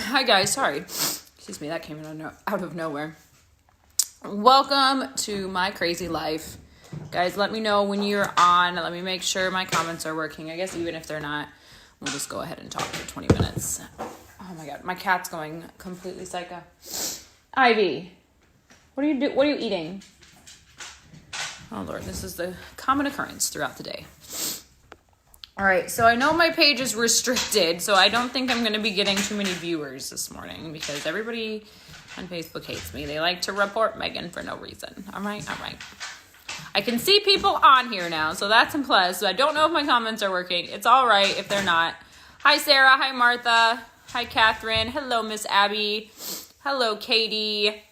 Hi guys, sorry. Excuse me, that came out of nowhere. Welcome to my crazy life. Guys, let me know when you're on. Let me make sure my comments are working. I guess even if they're not, we'll just go ahead and talk for 20 minutes. Oh my god, my cat's going completely psycho. Ivy, what are you eating? Oh Lord, this is the common occurrence throughout the day. All right, so I know my page is restricted, so I don't think I'm going to be getting too many viewers this morning because everybody on Facebook hates me. They like to report Megan for no reason. All right. I can see people on here now, so that's a plus. So I don't know if my comments are working. It's all right if they're not. Hi, Sarah. Hi, Martha. Hi, Catherine. Hello, Miss Abby. Hello, Katie.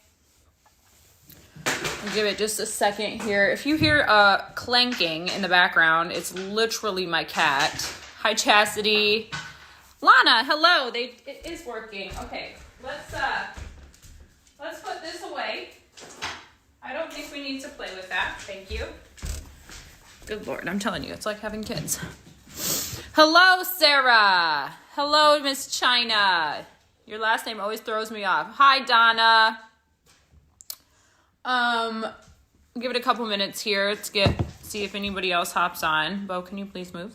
I'll give it just a second here. If you hear clanking in the background, it's literally my cat. Hi, Chastity. Lana, hello. It is working. Okay, let's put this away. I don't think we need to play with that. Thank you. Good Lord, I'm telling you, it's like having kids. Hello, Sarah. Hello, Miss China. Your last name always throws me off. Hi, Donna. Give it a couple minutes here. Let's see if anybody else hops on. Bo, can you please move?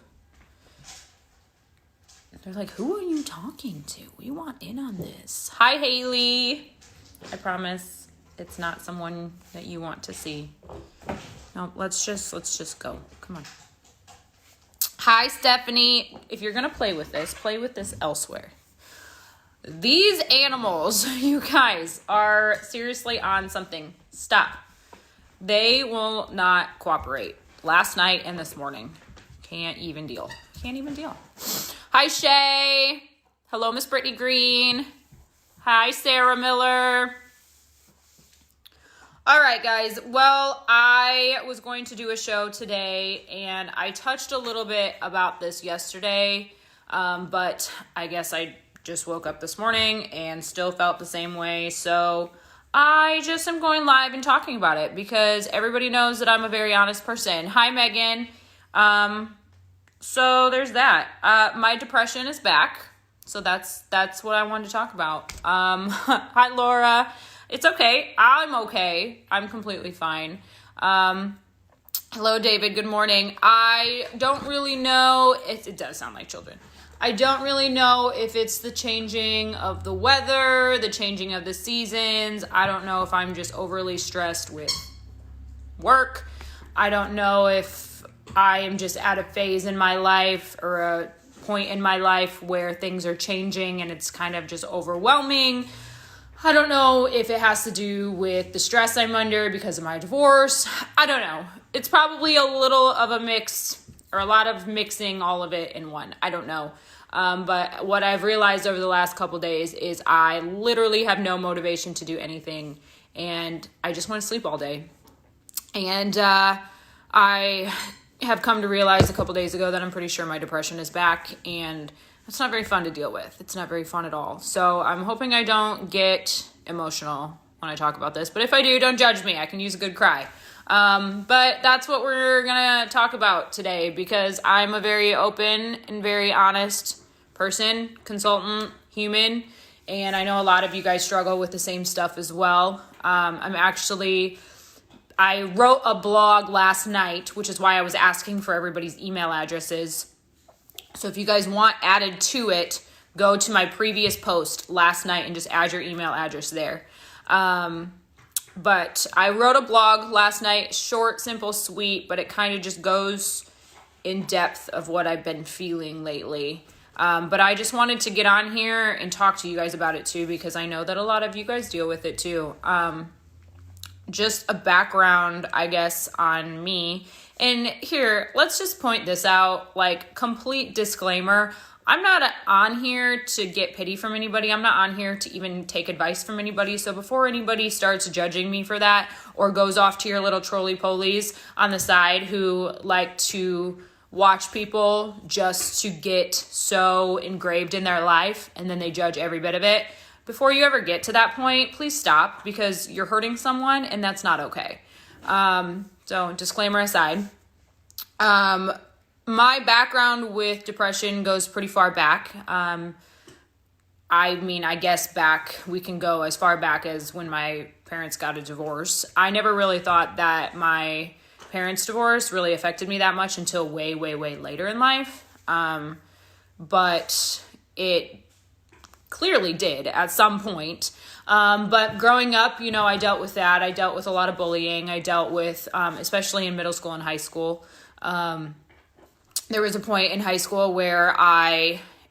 They're like, who are you talking to? We want in on this. Hi, Haley. I promise it's not someone that you want to see. No, let's just go. Come on. Hi, Stephanie. If you're going to play with this elsewhere. These animals, you guys, are seriously on something. Stop. They will not cooperate. Last night and this morning. Can't even deal. Hi, Shay. Hello, Miss Brittany Green. Hi, Sarah Miller. All right, guys. Well, I was going to do a show today, and I touched a little bit about this yesterday, but I guess I just woke up this morning and still felt the same way. So I just am going live and talking about it because everybody knows that I'm a very honest person. Hi, Megan. So there's that. My depression is back. So that's what I wanted to talk about. Hi, Laura. It's okay. I'm okay. I'm completely fine. Hello, David. Good morning. I don't really know. It does sound like children. I don't really know if it's the changing of the weather, the changing of the seasons. I don't know if I'm just overly stressed with work. I don't know if I am just at a phase in my life or a point in my life where things are changing and it's kind of just overwhelming. I don't know if it has to do with the stress I'm under because of my divorce. I don't know. It's probably a little of a mix or a lot of mixing all of it in one. I don't know. But what I've realized over the last couple days is I literally have no motivation to do anything and I just want to sleep all day. And I have come to realize a couple days ago that I'm pretty sure my depression is back and it's not very fun to deal with. It's not very fun at all. So I'm hoping I don't get emotional when I talk about this. But if I do, don't judge me. I can use a good cry. But that's what we're going to talk about today because I'm a very open and very honest person, consultant, human, and I know a lot of you guys struggle with the same stuff as well. I wrote a blog last night, which is why I was asking for everybody's email addresses. So if you guys want added to it, go to my previous post last night and just add your email address there. But I wrote a blog last night, short, simple, sweet, but it kind of just goes in depth of what I've been feeling lately. But I just wanted to get on here and talk to you guys about it too, because I know that a lot of you guys deal with it too. Just a background, I guess, on me. And here, let's just point this out, like, complete disclaimer. I'm not on here to get pity from anybody. I'm not on here to even take advice from anybody. So before anybody starts judging me for that or goes off to your little trolley-polies on the side who like to watch people just to get so engraved in their life and then they judge every bit of it, before you ever get to that point, please stop because you're hurting someone and that's not okay. So disclaimer aside, my background with depression goes pretty far back. I mean, I guess we can go as far back as when my parents got a divorce. I never really thought that my parents' divorce really affected me that much until way, way, way later in life. But it clearly did at some point. But growing up, I dealt with that. I dealt with a lot of bullying. I dealt with, especially in middle school and high school. There was a point in high school where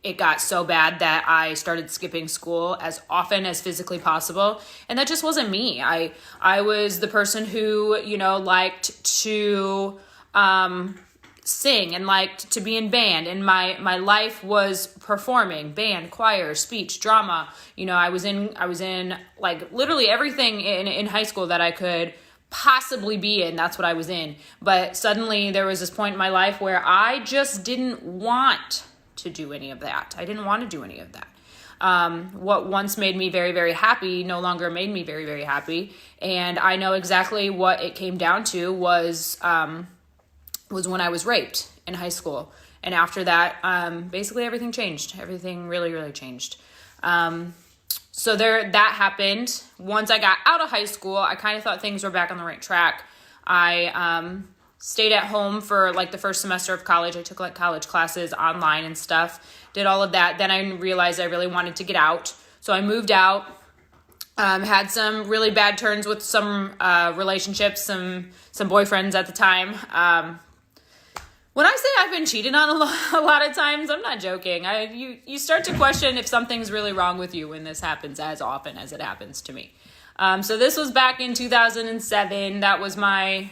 it got so bad that I started skipping school as often as physically possible. And that just wasn't me. I was the person who, liked to sing and liked to be in band. And my life was performing, band, choir, speech, drama. I was in like literally everything in high school that I could possibly be in. That's what I was in. But suddenly there was this point in my life where I just didn't want to do any of that. I didn't want to do any of that. What once made me very, very happy no longer made me very, very happy. And I know exactly what it came down to was when I was raped in high school. And after that, basically everything changed. Everything really, really changed. So that happened. Once I got out of high school, I kind of thought things were back on the right track. I stayed at home for like the first semester of college. I took like college classes online and stuff, did all of that. Then I realized I really wanted to get out. So I moved out, had some really bad turns with some relationships, some boyfriends at the time. When I say I've been cheated on a lot of times, I'm not joking. You start to question if something's really wrong with you when this happens as often as it happens to me. So this was back in 2007. That was my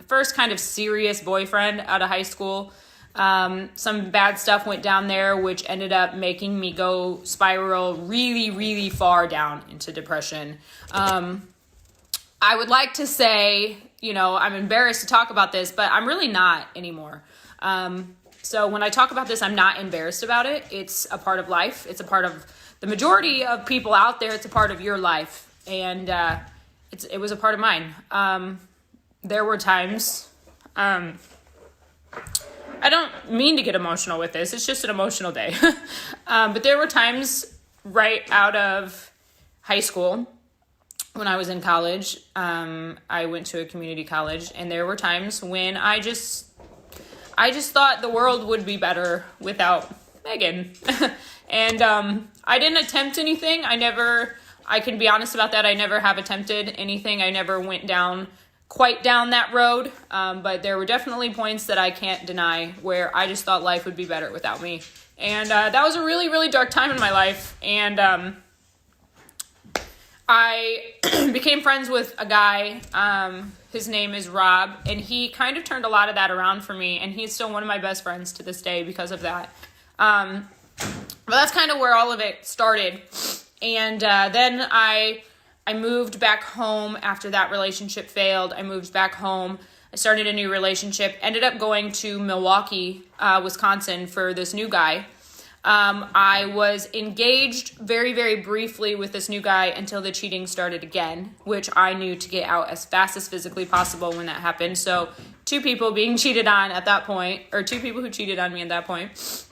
first kind of serious boyfriend out of high school. Some bad stuff went down there, which ended up making me go spiral really, really far down into depression. I would like to say, I'm embarrassed to talk about this, but I'm really not anymore. So when I talk about this, I'm not embarrassed about it. It's a part of life. It's a part of the majority of people out there. It's a part of your life. And it was a part of mine. There were times, I don't mean to get emotional with this. It's just an emotional day. But there were times right out of high school when I was in college. I went to a community college, and there were times when I just thought the world would be better without Megan. And I didn't attempt anything. I can be honest about that. I never have attempted anything. I never went quite down that road. But there were definitely points that I can't deny where I just thought life would be better without me. And that was a really, really dark time in my life. And I became friends with a guy. His name is Rob. And he kind of turned a lot of that around for me. And he's still one of my best friends to this day because of that. But that's kind of where all of it started. And then I moved back home after that relationship failed. I moved back home. I started a new relationship. Ended up going to Milwaukee, Wisconsin for this new guy. I was engaged very, very briefly with this new guy until the cheating started again, which I knew to get out as fast as physically possible when that happened. So 2 people being cheated on at that point, or 2 people who cheated on me at that point.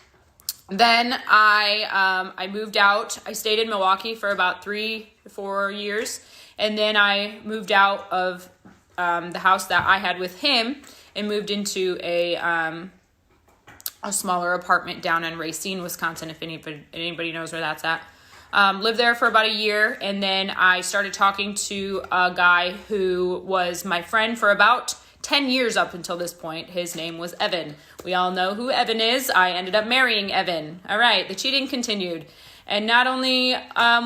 Then I moved out. I stayed in Milwaukee for about 3 to 4 years. And then I moved out of the house that I had with him and moved into a smaller apartment down in Racine, Wisconsin, if anybody knows where that's at. Lived there for about a year. And then I started talking to a guy who was my friend for about 10 years up until this point. His name was Evan. We all know who Evan is. I ended up marrying Evan. All right, the cheating continued. And not only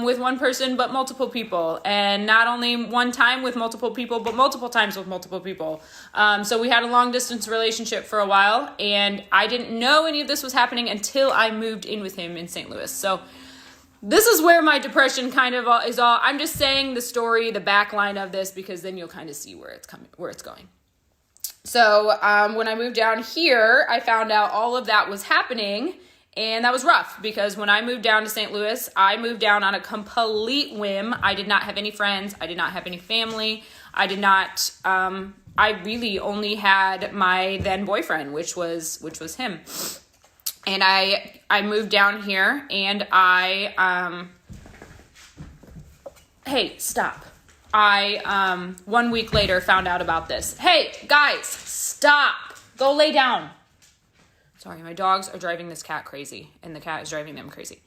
with one person, but multiple people. And not only one time with multiple people, but multiple times with multiple people. So we had a long distance relationship for a while. And I didn't know any of this was happening until I moved in with him in St. Louis. So this is where my depression kind of is all. I'm just saying the story, the back line of this, because then you'll kind of see where it's going. So when I moved down here, I found out all of that was happening, and that was rough because when I moved down to St. Louis, I moved down on a complete whim. I did not have any friends. I did not have any family. I really only had my then boyfriend, which was him. And I moved down here, and hey, stop. I 1 week later found out about this. Hey, guys, stop. Go lay down. Sorry, my dogs are driving this cat crazy, and the cat is driving them crazy.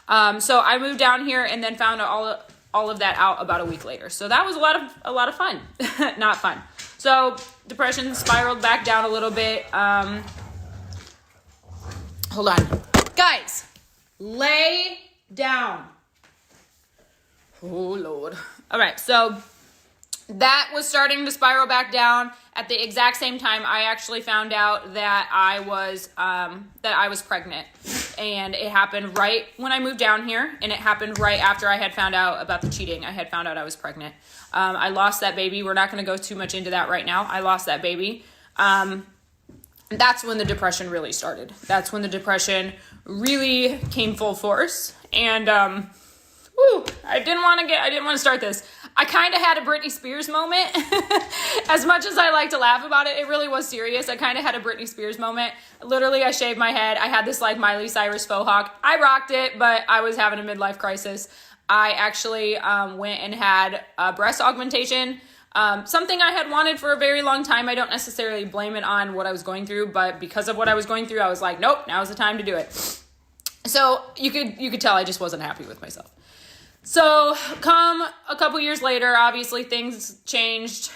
So I moved down here and then found all of that out about a week later. So that was a lot of fun. Not fun. So depression spiraled back down a little bit. Hold on. Guys, lay down. Oh, Lord. All right, so that was starting to spiral back down. At the exact same time, I actually found out that I was pregnant, and it happened right when I moved down here, and it happened right after I had found out about the cheating. I had found out I was pregnant. I lost that baby. We're not going to go too much into that right now. I lost that baby. That's when the depression really started. That's when the depression really came full force, and I didn't want to start this. I kind of had a Britney Spears moment. As much as I like to laugh about it, it really was serious. I kind of had a Britney Spears moment. Literally, I shaved my head. I had this like Miley Cyrus faux hawk. I rocked it, but I was having a midlife crisis. I actually went and had a breast augmentation. Something I had wanted for a very long time. I don't necessarily blame it on what I was going through, but because of what I was going through, I was like, nope, now's the time to do it. So you could tell I just wasn't happy with myself. So come a couple years later, obviously things changed.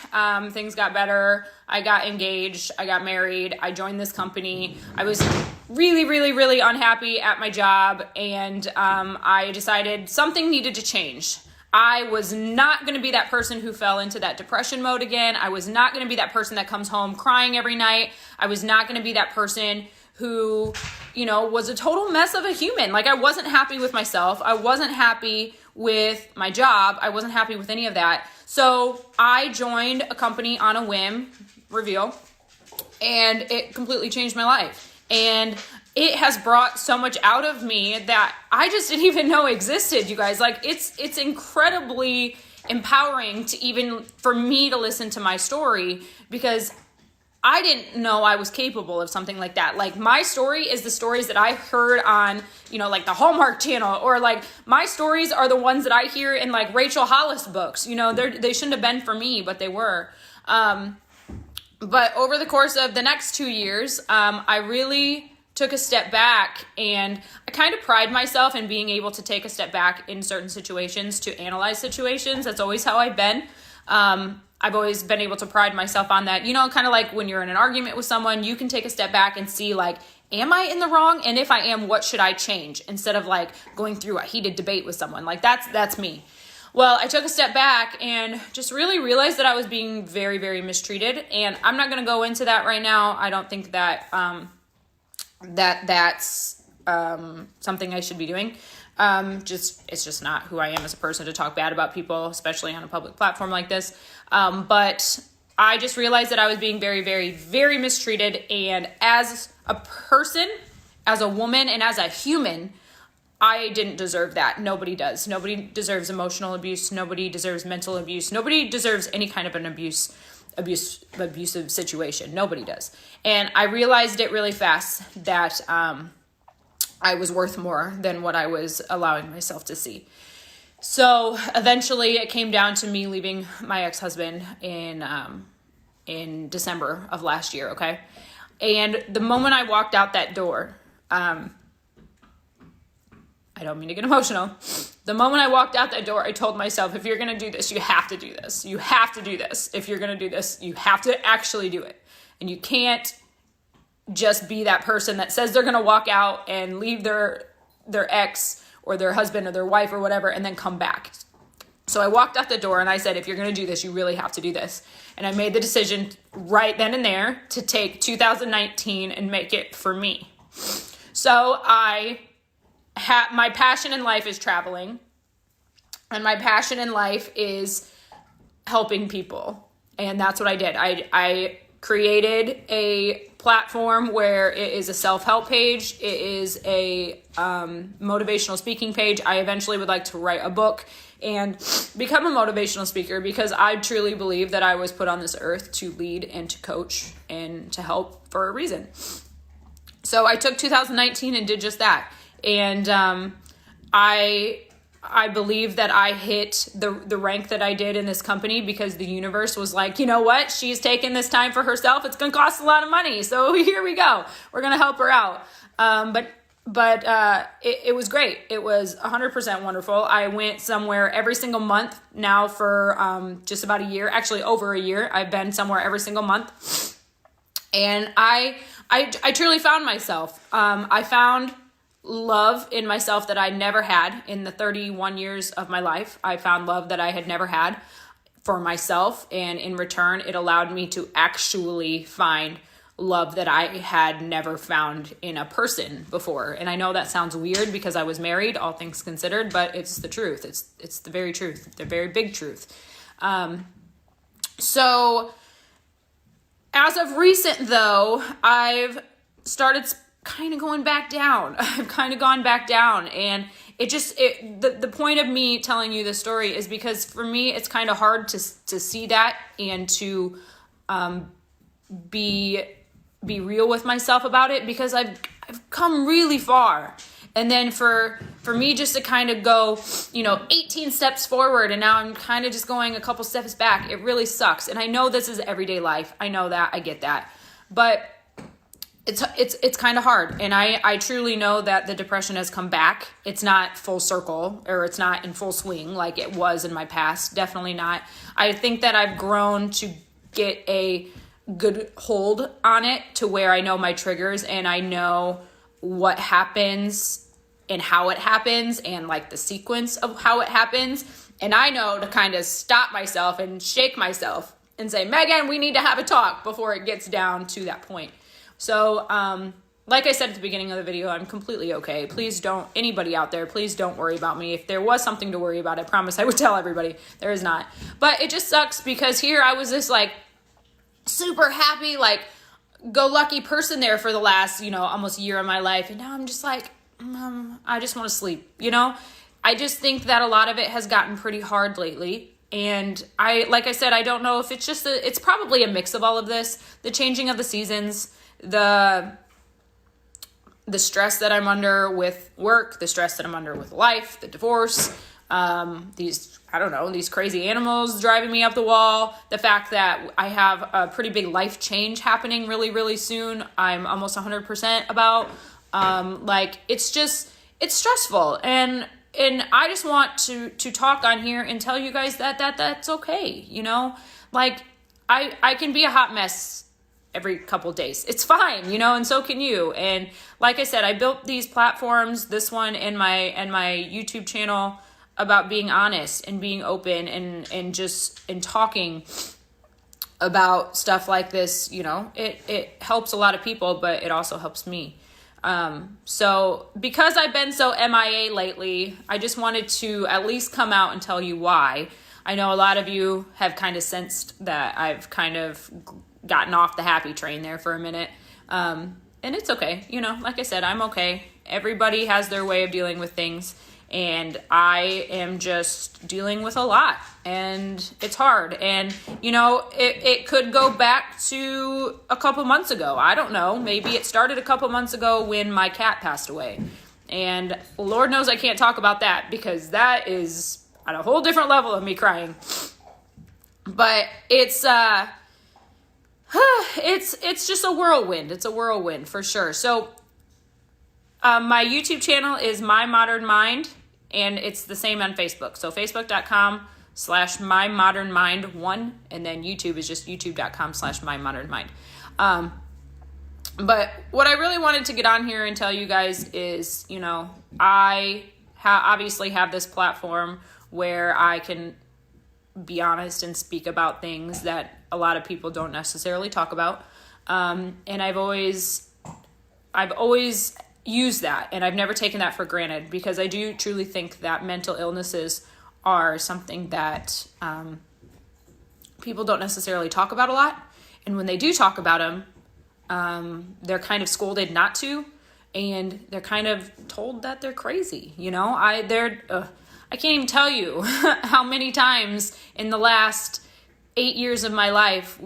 Things got better. I got engaged. I got married. I joined this company. I was really, really, really unhappy at my job. And I decided something needed to change. I was not going to be that person who fell into that depression mode again. I was not going to be that person that comes home crying every night. I was not going to be that person who, was a total mess of a human. Like, I wasn't happy with myself. I wasn't happy with my job. I wasn't happy with any of that. So I joined a company on a whim, reveal, and it completely changed my life. And it has brought so much out of me that I just didn't even know existed, you guys. Like, it's incredibly empowering for me to listen to my story, because I didn't know I was capable of something like that. Like, my story is the stories that I heard on, like the Hallmark Channel, or like my stories are the ones that I hear in like Rachel Hollis books. They shouldn't have been for me, but they were. But over the course of the next 2 years, I really took a step back, and I kind of pride myself in being able to take a step back in certain situations to analyze situations. That's always how I've been. I've always been able to pride myself on that. Kind of like when you're in an argument with someone, you can take a step back and see, like, am I in the wrong? And if I am, what should I change? Instead of like going through a heated debate with someone. Like, that's me. Well, I took a step back and just really realized that I was being very, very mistreated. And I'm not going to go into that right now. I don't think that that's something I should be doing. It's just not who I am as a person to talk bad about people, especially on a public platform like this. But I just realized that I was being very, very, very mistreated. And as a person, as a woman, and as a human, I didn't deserve that. Nobody does. Nobody deserves emotional abuse. Nobody deserves mental abuse. Nobody deserves any kind of an abusive situation. Nobody does. And I realized it really fast that, I was worth more than what I was allowing myself to see. So eventually it came down to me leaving my ex-husband in December of last year, okay? And the moment I walked out that door, I don't mean to get emotional. The moment I walked out that door, I told myself, if you're going to do this, you have to do this. You have to do this. If you're going to do this, you have to actually do it. And you can't just be that person that says they're going to walk out and leave their ex or their husband or their wife or whatever and then come back. So I walked out the door and I said, if you're going to do this, you really have to do this. And I made the decision right then and there to take 2019 and make it for me. So my passion in life is traveling, and my passion in life is helping people. And that's what I did. I created a platform where it is a self-help page. It is a motivational speaking page. I eventually would like to write a book and become a motivational speaker, because I truly believe that I was put on this earth to lead and to coach and to help for a reason. So I took 2019 and did just that. And I believe that I hit the rank that I did in this company because the universe was like, you know what? She's taking this time for herself. It's going to cost a lot of money. So here we go. We're going to help her out. But it was great. It was 100% wonderful. I went somewhere every single month now for just about a year, actually over a year. I've been somewhere every single month. And I truly found myself. I found love in myself that I never had in the 31 years of my life. I found love that I had never had for myself. And in return, it allowed me to actually find love that I had never found in a person before. And I know that sounds weird because I was married, all things considered, but it's the truth. It's the very truth, the very big truth. So as of recent though, I've started kind of going back down. I've kind of gone back down, and the point of me telling you this story is because for me, it's kind of hard to see that and to, be real with myself about it, because I've come really far. And then for me just to kind of go, 18 steps forward, and now I'm kind of just going a couple steps back, it really sucks. And I know this is everyday life. I know that, I get that, but it's kind of hard. And I truly know that the depression has come back. It's not full circle, or it's not in full swing like it was in my past. Definitely not. I think that I've grown to get a good hold on it to where I know my triggers and I know what happens and how it happens and like the sequence of how it happens. And I know to kind of stop myself and shake myself and say, Megan, we need to have a talk before it gets down to that point. So, like I said at the beginning of the video, I'm completely okay. Please don't, anybody out there, please don't worry about me. If there was something to worry about, I promise I would tell everybody. There is not. But it just sucks because here I was this like super happy, like go lucky person there for the last, almost year of my life. And now I'm just like, I just want to sleep, I just think that a lot of it has gotten pretty hard lately. And like I said, I don't know if it's just, it's probably a mix of all of this, the changing of the seasons, the stress that I'm under with work, the stress that I'm under with life, the divorce, these crazy animals driving me up the wall, the fact that I have a pretty big life change happening really, really soon. I'm almost 100% about, it's stressful. And I just want to talk on here and tell you guys that's okay. I can be a hot mess every couple days. It's fine, and so can you. And like I said, I built these platforms, this one and my YouTube channel, about being honest and being open and talking about stuff like this. It helps a lot of people, but it also helps me. So because I've been so MIA lately, I just wanted to at least come out and tell you why. I know a lot of you have kind of sensed that I've kind of gotten off the happy train there for a minute. And it's okay. Like I said, I'm okay. Everybody has their way of dealing with things. And I am just dealing with a lot, and it's hard. And, it could go back to a couple months ago. I don't know. Maybe it started a couple months ago when my cat passed away. And Lord knows I can't talk about that because that is at a whole different level of me crying. But it's just a whirlwind. It's a whirlwind for sure. So, my YouTube channel is My Modern Mind, and it's the same on Facebook. So facebook.com/MyModernMind1, and then YouTube is just youtube.com/MyModernMind. But what I really wanted to get on here and tell you guys is, I obviously have this platform where I can be honest and speak about things that a lot of people don't necessarily talk about. And I've always use that, and I've never taken that for granted, because I do truly think that mental illnesses are something that people don't necessarily talk about a lot, and when they do talk about them, they're kind of scolded not to, and they're kind of told that they're crazy. I can't even tell you how many times in the last 8 years of my life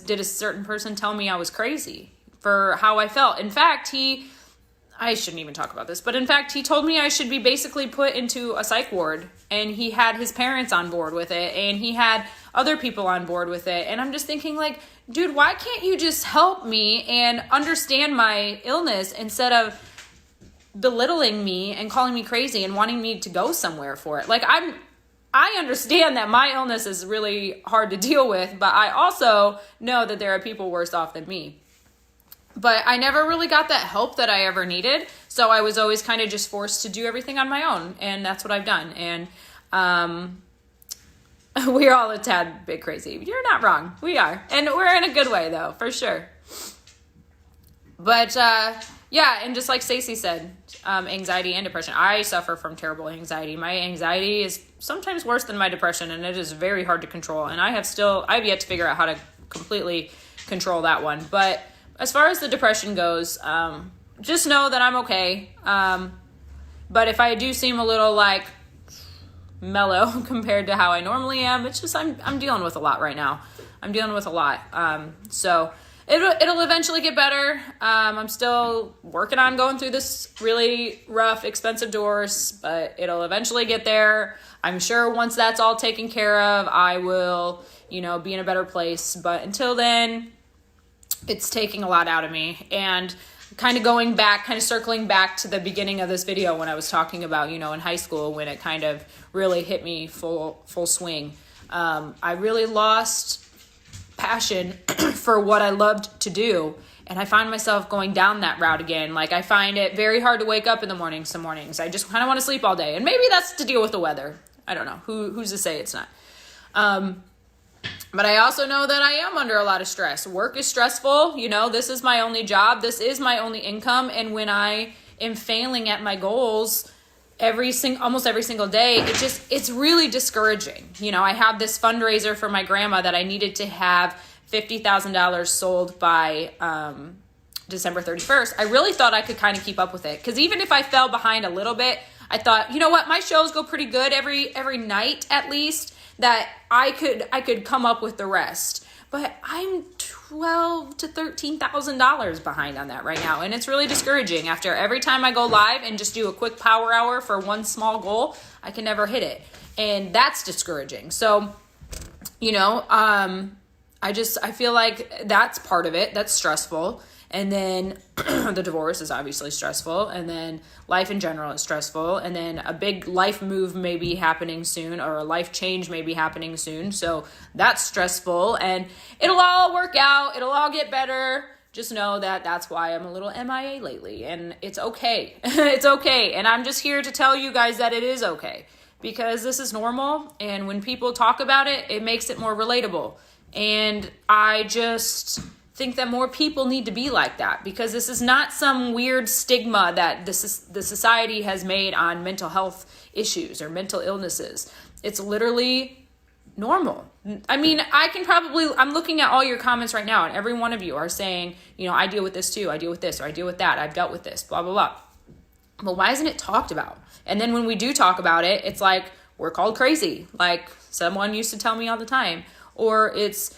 did a certain person tell me I was crazy. for how I felt. In fact, I shouldn't even talk about this, but in fact, he told me I should be basically put into a psych ward, and he had his parents on board with it, and he had other people on board with it. And I'm just thinking, like, dude, why can't you just help me and understand my illness instead of belittling me and calling me crazy and wanting me to go somewhere for it? Like, I understand that my illness is really hard to deal with, but I also know that there are people worse off than me. But I never really got that help that I ever needed. So I was always kind of just forced to do everything on my own. And that's what I've done. And we're all a tad bit crazy. You're not wrong. We are. And we're in a good way, though, for sure. But yeah, and just like Stacey said, anxiety and depression. I suffer from terrible anxiety. My anxiety is sometimes worse than my depression, and it is very hard to control. And I've yet to figure out how to completely control that one. But as far as the depression goes, just know that I'm okay. But if I do seem a little like mellow compared to how I normally am, it's just I'm dealing with a lot right now. I'm dealing with a lot. So it'll eventually get better. I'm still working on going through this really rough, expensive divorce, but it'll eventually get there. I'm sure once that's all taken care of, I will, be in a better place. But until then, it's taking a lot out of me. And kind of circling back to the beginning of this video when I was talking about, in high school when it kind of really hit me full swing. I really lost passion for what I loved to do. And I find myself going down that route again. Like, I find it very hard to wake up in the morning some mornings. I just kind of want to sleep all day. And maybe that's to deal with the weather. I don't know. Who's to say it's not? But I also know that I am under a lot of stress. Work is stressful. This is my only job. This is my only income. And when I am failing at my goals almost every single day, it's really discouraging. I have this fundraiser for my grandma that I needed to have $50,000 sold by December 31st. I really thought I could kind of keep up with it. Because even if I fell behind a little bit, I thought, you know what, my shows go pretty good every night at least, that I could come up with the rest. But I'm $12,000 to $13,000 behind on that right now. And it's really discouraging. After every time I go live and just do a quick power hour for one small goal, I can never hit it. And that's discouraging. So, I feel like that's part of it. That's stressful. And then the divorce is obviously stressful. And then life in general is stressful. And then a big life move may be happening soon, or a life change may be happening soon. So that's stressful, and it'll all work out. It'll all get better. Just know that that's why I'm a little MIA lately, and it's okay. It's okay. And I'm just here to tell you guys that it is okay, because this is normal. And when people talk about it, it makes it more relatable. And I just think that more people need to be like that, because this is not some weird stigma that the society has made on mental health issues or mental illnesses. It's literally normal. I mean, I'm looking at all your comments right now, and every one of you are saying, I deal with this too. I deal with this, or I deal with that. I've dealt with this, blah, blah, blah. But why isn't it talked about? And then when we do talk about it, it's like we're called crazy, like someone used to tell me all the time. Or it's,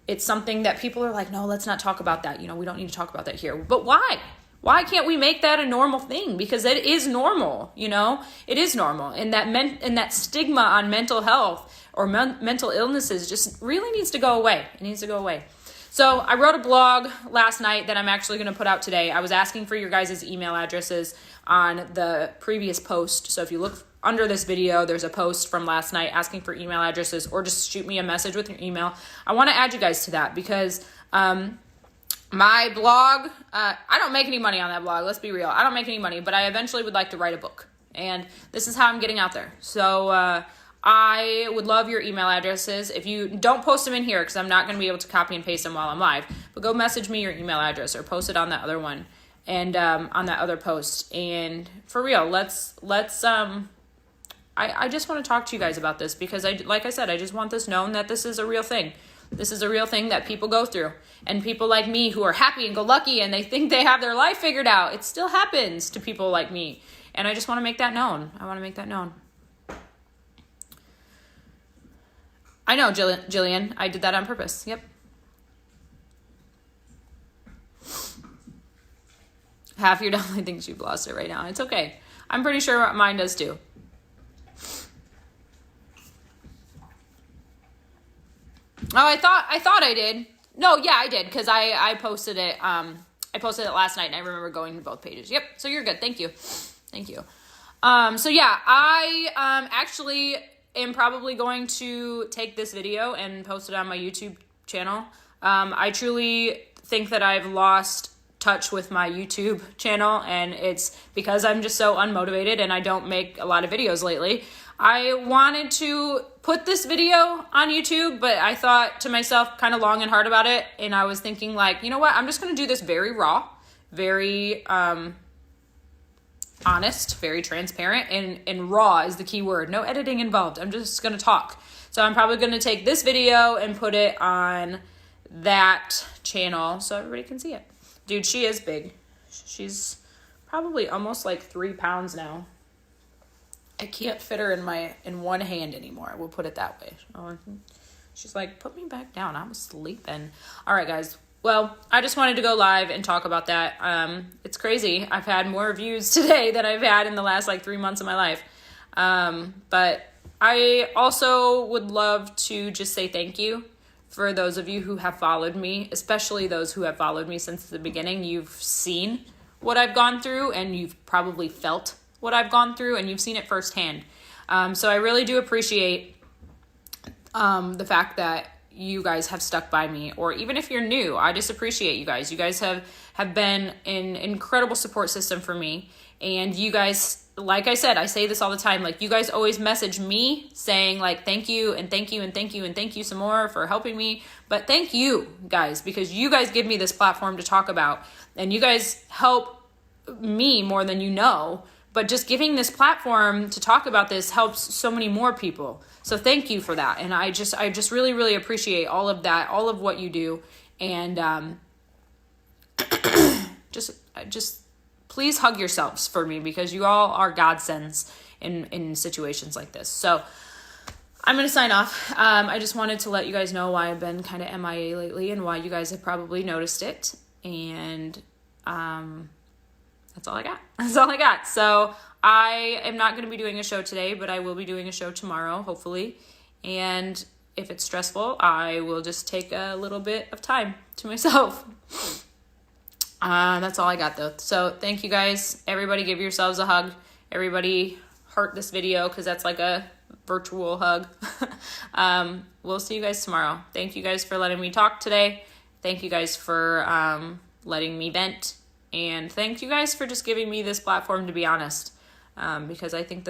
it's something that people are like, no, let's not talk about that. We don't need to talk about that here. But why? Why can't we make that a normal thing? Because it is normal, it is normal. And that stigma on mental health or mental illnesses just really needs to go away. It needs to go away. So I wrote a blog last night that I'm actually going to put out today. I was asking for your guys' email addresses on the previous post. So if you look under this video, there's a post from last night asking for email addresses, or just shoot me a message with your email. I want to add you guys to that, because my blog, I don't make any money on that blog. Let's be real. I don't make any money, but I eventually would like to write a book. And this is how I'm getting out there. So I would love your email addresses. If you don't post them in here, because I'm not going to be able to copy and paste them while I'm live, but go message me your email address or post it on that other one, and on that other post. And for real, let's I just want to talk to you guys about this, because like I said, I just want this known that this is a real thing. This is a real thing that people go through. And people like me who are happy and go lucky and they think they have their life figured out, it still happens to people like me. And I just want to make that known. I want to make that known. I know, Jillian. I did that on purpose. Yep. Half your downline thinks you've lost it right now. It's okay. I'm pretty sure mine does too. Oh, I thought I did. No, yeah, I did, because I posted it. I posted it last night, and I remember going to both pages. Yep. So you're good. Thank you. Thank you. So yeah, I actually am probably going to take this video and post it on my YouTube channel. I truly think that I've lost touch with my YouTube channel, and it's because I'm just so unmotivated and I don't make a lot of videos lately. I wanted to put this video on YouTube, but I thought to myself kind of long and hard about it, and I was thinking like, you know what, I'm just going to do this very raw, very honest, very transparent, and raw is the key word. No editing involved. I'm just going to talk. So I'm probably going to take this video and put it on that channel so everybody can see it. Dude, she is big. She's probably almost like 3 pounds now. I can't fit her in one hand anymore. We'll put it that way. She's like, put me back down. I'm sleeping. All right, guys. Well, I just wanted to go live and talk about that. It's crazy. I've had more views today than I've had in the last like 3 months of my life. But I also would love to just say thank you for those of you who have followed me, especially those who have followed me since the beginning. You've seen what I've gone through, and you've probably felt what I've gone through, and you've seen it firsthand. So I really do appreciate the fact that you guys have stuck by me, or even if you're new, I just appreciate you guys. You guys have been an incredible support system for me, and you guys, like I said, I say this all the time, like you guys always message me saying like thank you and thank you and thank you and thank you some more for helping me. But thank you guys, because you guys give me this platform to talk about, and you guys help me more than you know. But just giving this platform to talk about this helps so many more people. So thank you for that. And I just really, really appreciate all of that, all of what you do. And just please hug yourselves for me, because you all are godsends in situations like this. So I'm going to sign off. I just wanted to let you guys know why I've been kind of MIA lately, and why you guys have probably noticed it. And that's all I got. That's all I got. So I am not going to be doing a show today, but I will be doing a show tomorrow, hopefully. And if it's stressful, I will just take a little bit of time to myself. That's all I got, though. So thank you guys. Everybody give yourselves a hug. Everybody heart this video, because that's like a virtual hug. We'll see you guys tomorrow. Thank you guys for letting me talk today. Thank you guys for letting me vent. And thank you guys for just giving me this platform to be honest, because I think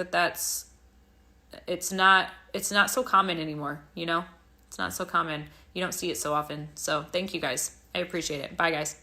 it's not so common anymore, you know? It's not so common. You don't see it so often. So thank you guys. I appreciate it. Bye, guys.